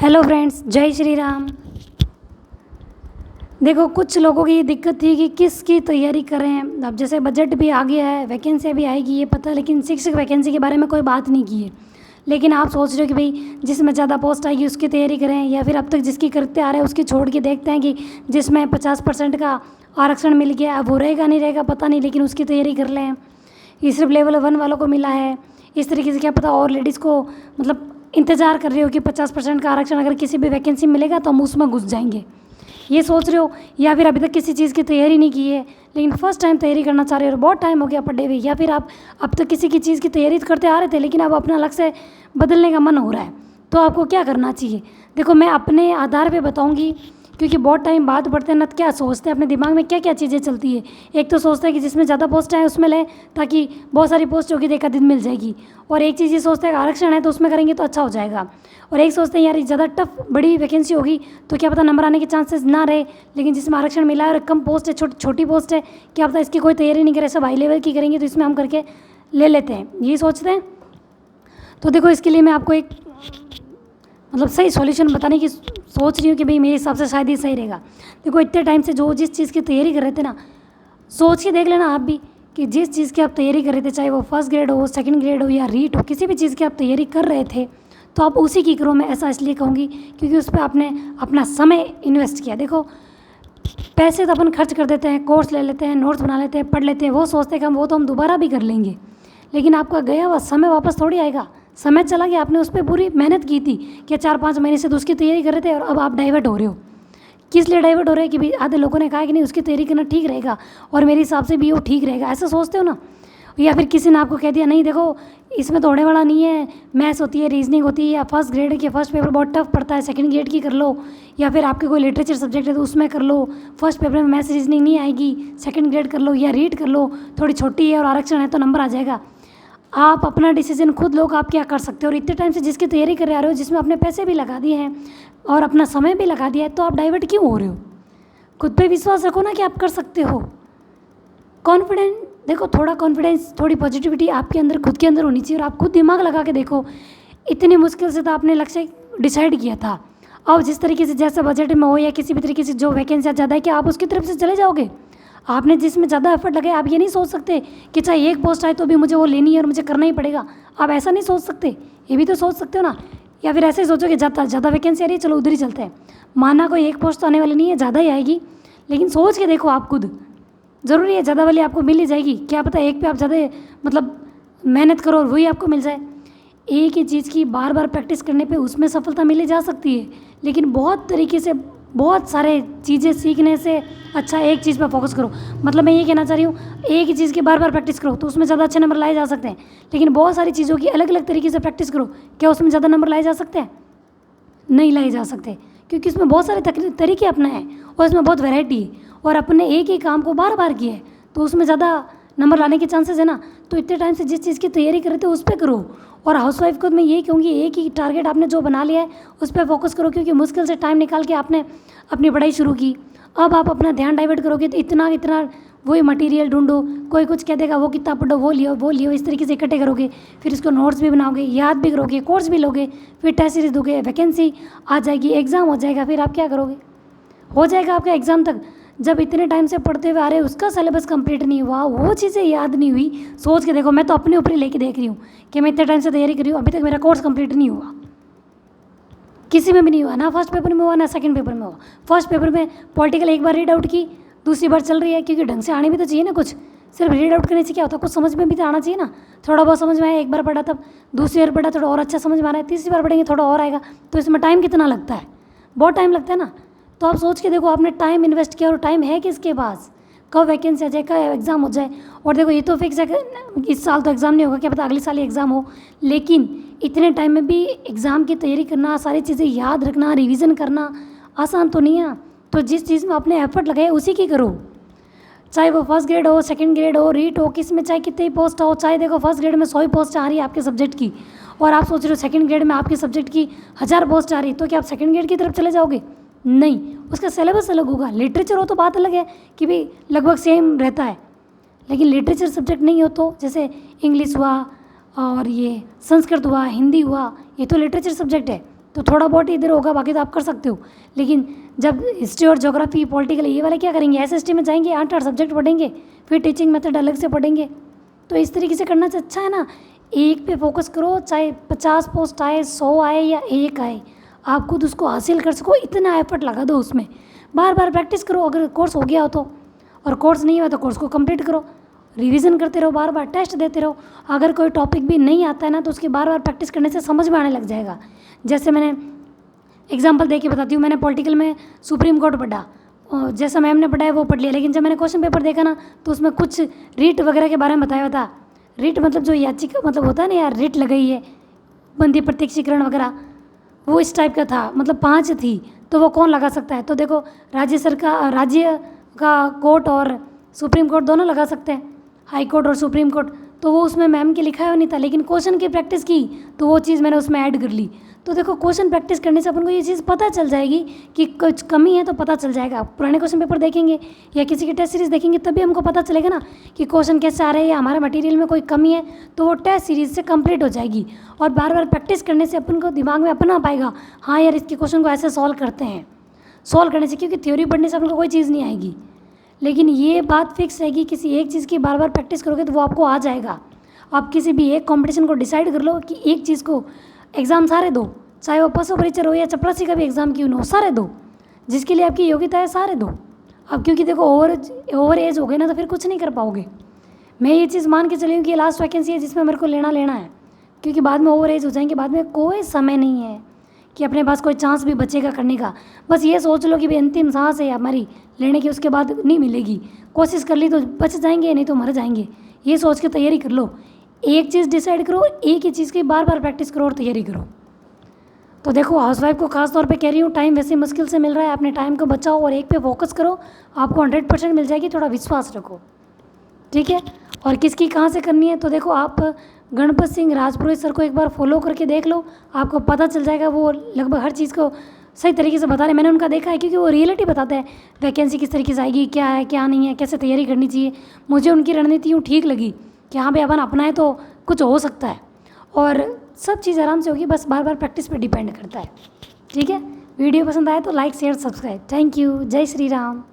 Hello friends, जय श्री राम। देखो, कुछ लोगों की ये दिक्कत थी कि किसकी तैयारी करें। अब जैसे बजट भी आ गया है, वैकेंसी भी आएगी ये पता, लेकिन शिक्षक वैकेंसी के बारे में कोई बात नहीं की है। लेकिन आप सोच रहे हो कि भाई जिसमें ज़्यादा पोस्ट आएगी उसकी तैयारी करें, या फिर अब तक जिसकी करते आ रहे हैं उसकी छोड़ के देखते हैं कि जिसमें 50% का आरक्षण मिल गया, अब वो रहेगा नहीं रहेगा पता नहीं, लेकिन उसकी तैयारी कर लें। ये सिर्फ लेवल 1 वालों को मिला है। इस तरीके से क्या पता और लेडीज़ को मतलब इंतज़ार कर रहे हो कि 50% का आरक्षण अगर किसी भी वैकेंसी मिलेगा तो हम उसमें घुस जाएंगे, ये सोच रहे हो। या फिर अभी तक किसी चीज़ की तैयारी नहीं की है लेकिन फर्स्ट टाइम तैयारी करना चाह रहे हो, बहुत टाइम हो गया पढ़े हुए। या फिर आप अब तक किसी की चीज़ की तैयारी करते आ रहे थे लेकिन अब अपना लक्ष्य बदलने का मन हो रहा है, तो आपको क्या करना चाहिए। देखो, मैं अपने आधार पे बताऊंगी, क्योंकि बहुत टाइम बाद पढ़ते हैं ना, क्या सोचते हैं अपने दिमाग में क्या क्या चीज़ें चलती है। एक तो सोचते हैं कि जिसमें ज़्यादा पोस्ट है उसमें लें, ताकि बहुत सारी पोस्ट होगी तो एक दिन मिल जाएगी। और एक चीज़ ये सोचते हैं आरक्षण है तो उसमें करेंगे तो अच्छा हो जाएगा। और एक सोचते हैं यार ज़्यादा टफ बड़ी वैकेंसी होगी तो क्या पता नंबर आने के चांसेस ना रहे, लेकिन जिसमें आरक्षण मिला है और कम पोस्ट है, छोटी पोस्ट है, क्या पता इसकी कोई तैयारी नहीं करे, सब हाई लेवल की करेंगे तो इसमें हम करके ले लेते हैं, ये सोचते हैं। तो देखो, इसके लिए मैं आपको एक मतलब सही सॉल्यूशन बताने की सोच रही हूँ कि भाई मेरे हिसाब से शायद ये सही रहेगा। देखो, इतने टाइम से जो जिस चीज़ की तैयारी कर रहे थे ना, सोच के देख लेना आप भी कि जिस चीज़ की आप तैयारी कर रहे थे, चाहे वो फर्स्ट ग्रेड हो, सेकंड ग्रेड हो या रीट हो, किसी भी चीज़ की आप तैयारी कर रहे थे तो आप उसी की करो। मैं ऐसा इसलिए कहूँगी क्योंकि उस पर आपने अपना समय इन्वेस्ट किया। देखो, पैसे तो अपन खर्च कर देते हैं, कोर्स ले लेते हैं, नोट्स बना लेते हैं, पढ़ लेते हैं, वो सोचते हैं कि हम वो तो हम दोबारा भी कर लेंगे, लेकिन आपका गया हुआ समय वापस थोड़ी आएगा। समय चला गया, आपने उस पर पूरी मेहनत की थी कि 4-5 महीने से तो उसकी तैयारी कर रहे थे और अब आप डाइवर्ट हो रहे हो। किस लिए डाइवर्ट हो रहे हैं कि भाई आधे लोगों ने कहा कि नहीं उसकी तैयारी करना ठीक रहेगा और मेरे हिसाब से भी वो ठीक रहेगा, ऐसा सोचते हो ना। या फिर किसी ने आपको कह दिया नहीं देखो इसमें तो होने वाला नहीं है, मैथ्स होती है, रीजनिंग होती है, या फर्स्ट ग्रेड के फर्स्ट पेपर बहुत टफ पड़ता है, सेकंड ग्रेड की कर लो, या फिर आपके कोई लिटरेचर सब्जेक्ट है तो उसमें कर लो, फर्स्ट पेपर में मैथ्स रीजनिंग नहीं आएगी, सेकंड ग्रेड कर लो या रीड कर लो, थोड़ी छोटी है और आरक्षण है तो नंबर आ जाएगा। आप अपना डिसीजन खुद लोग आप क्या कर सकते हो। और इतने टाइम से जिसकी तैयारी कर रहे हो, जिसमें अपने पैसे भी लगा दिए हैं और अपना समय भी लगा दिया है, तो आप डाइवर्ट क्यों हो रहे हो। खुद पे विश्वास रखो ना कि आप कर सकते हो। कॉन्फिडेंस, देखो थोड़ा कॉन्फिडेंस, थोड़ी पॉजिटिविटी आपके अंदर खुद के अंदर होनी चाहिए। और आप खुद दिमाग लगा के देखो, इतनी मुश्किल से तो आपने लक्ष्य डिसाइड किया था। अब जिस तरीके से जैसा बजट में हो या किसी भी तरीके से जो वैकेंसी ज़्यादा है, कि आप उसकी तरफ से चले जाओगे। आपने जिसमें ज़्यादा एफर्ट लगाया, आप ये नहीं सोच सकते कि चाहे एक पोस्ट आए तो भी मुझे वो लेनी है और मुझे करना ही पड़ेगा। आप ऐसा नहीं सोच सकते, ये भी तो सोच सकते हो ना। या फिर ऐसे ही सोचो कि ज़्यादा वैकेंसी आ रही है, चलो उधर ही चलते हैं। माना कोई एक पोस्ट तो आने वाली नहीं है, ज़्यादा ही आएगी, लेकिन सोच के देखो आप खुद, ज़रूरी है ज़्यादा वाली आपको मिल ही जाएगी। क्या पता एक पे आप ज़्यादा मतलब मेहनत करो और वही आपको मिल जाए। एक ही चीज़ की बार बार प्रैक्टिस करने पे उसमें सफलता मिली जा सकती है, लेकिन बहुत तरीके से बहुत सारे चीज़ें सीखने से अच्छा एक चीज़ पर फोकस करो। मतलब मैं ये कहना चाह रही हूँ, एक ही चीज़ की बार बार प्रैक्टिस करो तो उसमें ज़्यादा अच्छे नंबर लाए जा सकते हैं, लेकिन बहुत सारी चीज़ों की अलग अलग तरीके से प्रैक्टिस करो, क्या उसमें ज़्यादा नंबर लाए जा सकते हैं? नहीं लाए जा सकते, क्योंकि इसमें बहुत सारे तरीके अपनाए हैं और इसमें बहुत वैरायटी है। और अपने एक ही काम को बार बार किया है तो उसमें ज़्यादा नंबर लाने के चांसेस है ना। तो इतने टाइम से जिस चीज़ की तैयारी कर रहे थे उस पर करो। और हाउसवाइफ को मैं ये कहूँगी, एक ही टारगेट आपने जो बना लिया है उस पर फोकस करो, क्योंकि मुश्किल से टाइम निकाल के आपने अपनी पढ़ाई शुरू की। अब आप अपना ध्यान डाइवर्ट करोगे तो इतना वही मटेरियल ढूंढो, कोई कुछ कह देगा वो किताब पढ़ो, वो लियो, इस तरीके से इकट्ठे करोगे, फिर इसको नोट्स भी बनाओगे, याद भी करोगे, कोर्स भी लोगे, फिर टेस्ट सीरीज दोगे, वैकेंसी आ जाएगी, एग्ज़ाम हो जाएगा, फिर आप क्या करोगे? हो जाएगा आपका एग्ज़ाम तक। जब इतने टाइम से पढ़ते हुए आ रहे उसका सिलेबस कंप्लीट नहीं हुआ, वो चीज़ें याद नहीं हुई, सोच के देखो। मैं तो अपने ऊपर ही लेके देख रही हूँ कि मैं इतने टाइम से तैयारी कर रही हूँ, अभी तक मेरा कोर्स कंप्लीट नहीं हुआ, किसी में भी नहीं हुआ, ना फर्स्ट पेपर में हुआ ना सेकंड पेपर में हुआ। फर्स्ट पेपर में पॉलिटिकल एक बार रीड आउट की, दूसरी बार चल रही है, क्योंकि ढंग से आने भी तो चाहिए ना। कुछ सिर्फ रीड आउट करने से क्या होता है, कुछ समझ में भी तो आना चाहिए ना। थोड़ा बहुत समझ में आया, एक बार पढ़ा, तब दूसरी बार पढ़ा थोड़ा और अच्छा समझ में आ रहा है, तीसरी बार पढ़ेंगे थोड़ा और आएगा। तो इसमें टाइम कितना लगता है? बहुत टाइम लगता है ना। तो आप सोच के देखो, आपने टाइम इन्वेस्ट किया और टाइम है किसके पास, कब वैकेंसी आ जाए, कब एग्ज़ाम हो जाए। और देखो, ये तो फिक्स है कि इस साल तो एग्ज़ाम नहीं होगा, क्या पता अगले साल ही एग्ज़ाम हो, लेकिन इतने टाइम में भी एग्ज़ाम की तैयारी करना, सारी चीज़ें याद रखना, रिवीजन करना आसान तो नहीं है। तो जिस चीज़ में आपने एफर्ट लगाया उसी की करो, चाहे वो फर्स्ट ग्रेड हो, सेकंड ग्रेड हो, रीट हो, किस में चाहे कितनी पोस्ट हो। चाहे देखो फर्स्ट ग्रेड में 100 पोस्ट आ रही है आपके सब्जेक्ट की, और आप सोच रहे हो सेकंड ग्रेड में आपके सब्जेक्ट की 1000 पोस्ट आ रही है, तो क्या आप सेकंड ग्रेड की तरफ चले जाओगे? नहीं, उसका सिलेबस अलग होगा। लिटरेचर हो तो बात अलग है कि भाई लगभग सेम रहता है, लेकिन लिटरेचर सब्जेक्ट नहीं हो तो जैसे इंग्लिश हुआ और ये संस्कृत हुआ, हिंदी हुआ, ये तो लिटरेचर सब्जेक्ट है, तो थोड़ा बहुत इधर होगा, बाकी तो आप कर सकते हो। लेकिन जब हिस्ट्री और ज्योग्राफी पॉलिटिकल ये वाले क्या करेंगे, एसएसटी में जाएंगे, 8 सब्जेक्ट पढ़ेंगे, फिर टीचिंग मेथड अलग से पढ़ेंगे। तो इस तरीके से करना से अच्छा है ना, एक पे फोकस करो, चाहे 50 पोस्ट आए, 100 आए या 1 आए, आप खुद उसको हासिल कर सको, इतना एफर्ट लगा दो उसमें। बार बार प्रैक्टिस करो, अगर कोर्स हो गया हो तो, और कोर्स नहीं हुआ तो कोर्स को कंप्लीट करो, रिवीजन करते रहो, बार बार टेस्ट देते रहो। अगर कोई टॉपिक भी नहीं आता है ना, तो उसकी बार बार प्रैक्टिस करने से समझ में आने लग जाएगा। जैसे मैंने एग्जांपल दे के बताती हूँ, मैंने पॉलिटिकल में सुप्रीम कोर्ट पढ़ा, और जैसा मैम ने पढ़ाया वो पढ़ लिया, लेकिन जब मैंने क्वेश्चन पेपर देखा ना, तो उसमें कुछ रीट वगैरह के बारे में बताया था। रीट मतलब जो याचिका मतलब होता है ना यार, रीट लगाई है, बंदी प्रत्यक्षीकरण वगैरह, वो इस टाइप का था, मतलब 5 थी, तो वो कौन लगा सकता है। तो देखो राज्य सरकार, राज्य का कोर्ट और सुप्रीम कोर्ट दोनों लगा सकते हैं, हाई कोर्ट और सुप्रीम कोर्ट। तो वो उसमें मैम के लिखा हुआ नहीं था, लेकिन क्वेश्चन की प्रैक्टिस की तो वो चीज़ मैंने उसमें ऐड कर ली। तो देखो क्वेश्चन प्रैक्टिस करने से अपन को ये चीज़ पता चल जाएगी कि कुछ कमी है, तो पता चल जाएगा। पुराने क्वेश्चन पेपर देखेंगे या किसी की टेस्ट सीरीज़ देखेंगे, तभी हमको पता चलेगा ना कि क्वेश्चन कैसे आ रहे हैं, या हमारे मटेरियल में कोई कमी है, तो वो टेस्ट सीरीज़ से कंप्लीट हो जाएगी। और बार बार प्रैक्टिस करने से अपन को दिमाग में अपना पाएगा, हाँ यार इसके क्वेश्चन को ऐसे सॉल्व करते हैं। सॉल्व करने से, क्योंकि थ्योरी पढ़ने से अपन को कोई चीज़ नहीं आएगी, लेकिन ये बात फिक्स रहेगी, किसी एक चीज़ की बार बार प्रैक्टिस करोगे तो वो आपको आ जाएगा। आप किसी भी एक कंपटीशन को डिसाइड कर लो कि एक चीज़ को, एग्ज़ाम सारे दो, चाहे वो पशु परिचर हो या चपरासी का भी एग्ज़ाम क्यों ना हो, सारे दो, जिसके लिए आपकी योग्यता है सारे दो। अब क्योंकि देखो ओवर एज हो गए ना, तो फिर कुछ नहीं कर पाओगे। मैं ये चीज़ मान के चली हूँ कि ये लास्ट वैकेंसी है जिसमें मेरे को लेना है, क्योंकि बाद में ओवर एज हो जाएंगे, बाद में कोई समय नहीं है कि अपने पास कोई चांस भी बचेगा करने का। बस ये सोच लो कि भाई अंतिम सांस है हमारी लेने की, उसके बाद नहीं मिलेगी। कोशिश कर ली तो बच जाएंगे, नहीं तो मर जाएंगे। ये सोच के तैयारी कर लो, एक चीज़ डिसाइड करो, एक ही चीज़ की बार बार प्रैक्टिस करो और तैयारी करो। तो देखो हाउसवाइफ को खास तौर पे कह रही हूँ, टाइम वैसे मुश्किल से मिल रहा है, अपने टाइम को बचाओ और एक पे फोकस करो, आपको 100% मिल जाएगी। थोड़ा विश्वास रखो, ठीक है। और किसकी कहाँ से करनी है, तो देखो आप गणपत सिंह राजपुरोहित सर को एक बार फॉलो करके देख लो, आपको पता चल जाएगा। वो लगभग हर चीज़ को सही तरीके से बता रहे, मैंने उनका देखा है, क्योंकि वो रियलिटी बताते हैं, वैकेंसी किस तरीके से आएगी, क्या है क्या नहीं है, कैसे तैयारी करनी चाहिए। मुझे उनकी रणनीति यूँ ठीक लगी कि हाँ भाई अपन अपनाएं तो कुछ हो सकता है, और सब चीज़ आराम से होगी, बस बार बार प्रैक्टिस पे डिपेंड करता है, ठीक है। वीडियो पसंद आए तो like share subscribe. Thank you. जय श्री राम।